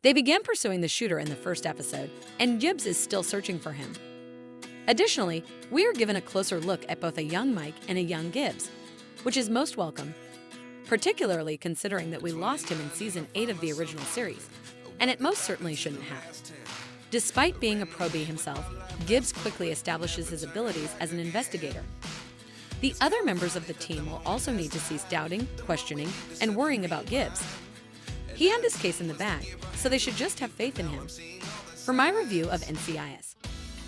They began pursuing the shooter in the first episode, and Gibbs is still searching for him. Additionally, we are given a closer look at both a young Mike and a young Gibbs, which is most welcome, particularly considering that we lost him in Season 8 of the original series, and it most certainly shouldn't have. Despite being a probie himself, Gibbs quickly establishes his abilities as an investigator. The other members of the team will also need to cease doubting, questioning, and worrying about Gibbs. He had this case in the bag, so they should just have faith in him. For my review of NCIS,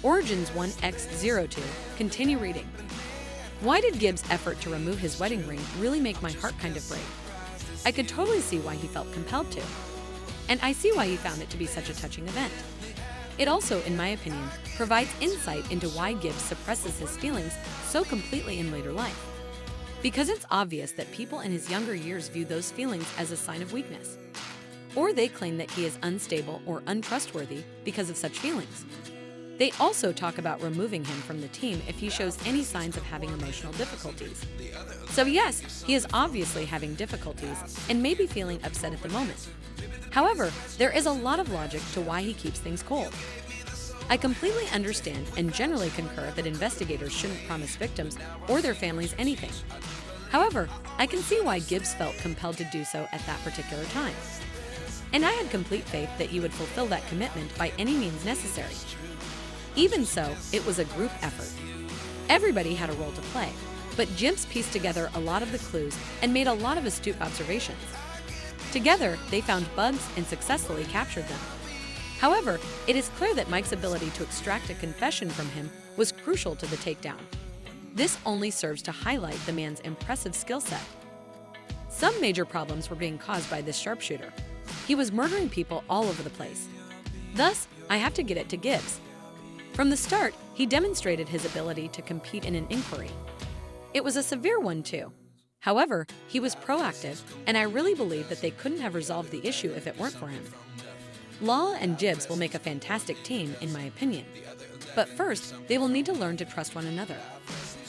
Origins 1X02, continue reading. Why did Gibbs' effort to remove his wedding ring really make my heart kind of break? I could totally see why he felt compelled to. And I see why he found it to be such a touching event. It also, in my opinion, provides insight into why Gibbs suppresses his feelings so completely in later life. Because it's obvious that people in his younger years view those feelings as a sign of weakness. Or they claim that he is unstable or untrustworthy because of such feelings. They also talk about removing him from the team if he shows any signs of having emotional difficulties. So yes, he is obviously having difficulties and may be feeling upset at the moment. However, there is a lot of logic to why he keeps things cold. I completely understand and generally concur that investigators shouldn't promise victims or their families anything. However, I can see why Gibbs felt compelled to do so at that particular time. And I had complete faith that he would fulfill that commitment by any means necessary. Even so, it was a group effort. Everybody had a role to play, but Gibbs pieced together a lot of the clues and made a lot of astute observations. Together, they found bugs and successfully captured them. However, it is clear that Mike's ability to extract a confession from him was crucial to the takedown. This only serves to highlight the man's impressive skill set. Some major problems were being caused by this sharpshooter. He was murdering people all over the place. Thus, I have to get it to Gibbs. From the start, he demonstrated his ability to compete in an inquiry. It was a severe one, too. However, he was proactive, and I really believe that they couldn't have resolved the issue if it weren't for him. Lala and Gibbs will make a fantastic team, in my opinion. But first, they will need to learn to trust one another.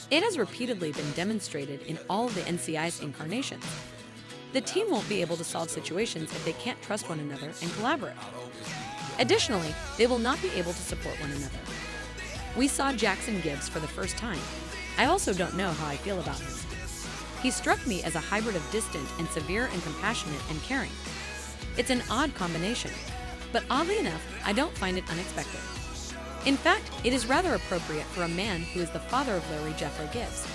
It has repeatedly been demonstrated in all of the NCIS incarnations. The team won't be able to solve situations if they can't trust one another and collaborate. Additionally, they will not be able to support one another. We saw Jackson Gibbs for the first time. I also don't know how I feel about him. He struck me as a hybrid of distant and severe and compassionate and caring. It's an odd combination, but oddly enough, I don't find it unexpected. In fact, it is rather appropriate for a man who is the father of Larry Jeffrey Gibbs.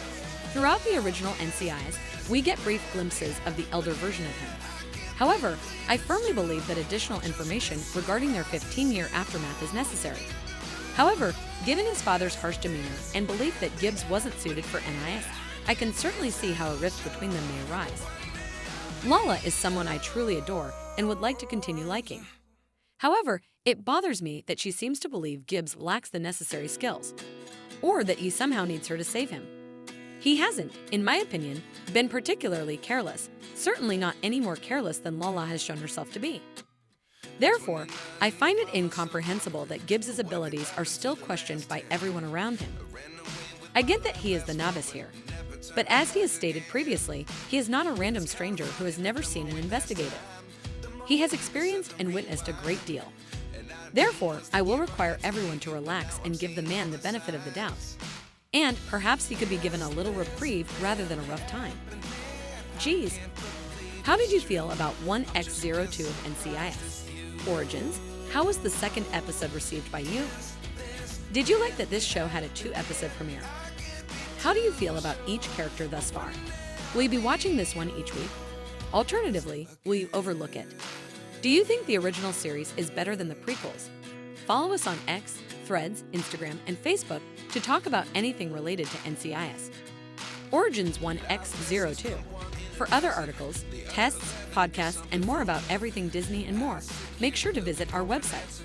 Throughout the original NCIS, we get brief glimpses of the elder version of him. However, I firmly believe that additional information regarding their 15-year aftermath is necessary. However, given his father's harsh demeanor and belief that Gibbs wasn't suited for NIS, I can certainly see how a rift between them may arise. Lala is someone I truly adore and would like to continue liking. However, it bothers me that she seems to believe Gibbs lacks the necessary skills, or that he somehow needs her to save him. He hasn't, in my opinion, been particularly careless, certainly not any more careless than Lala has shown herself to be. Therefore, I find it incomprehensible that Gibbs' abilities are still questioned by everyone around him. I get that he is the novice here, but as he has stated previously, he is not a random stranger who has never seen an investigator. He has experienced and witnessed a great deal. Therefore, I will require everyone to relax and give the man the benefit of the doubt. And perhaps he could be given a little reprieve rather than a rough time. Geez. How did you feel about 1X02 of NCIS? Origins, how was the second episode received by you? Did you like that this show had a 2-episode premiere? How do you feel about each character thus far? Will you be watching this one each week? Alternatively, will you overlook it? Do you think the original series is better than the prequels? Follow us on X, Threads, Instagram, and Facebook to talk about anything related to NCIS. Origins 1X02. For other articles, tests, podcasts, and more about everything Disney and more, make sure to visit our website.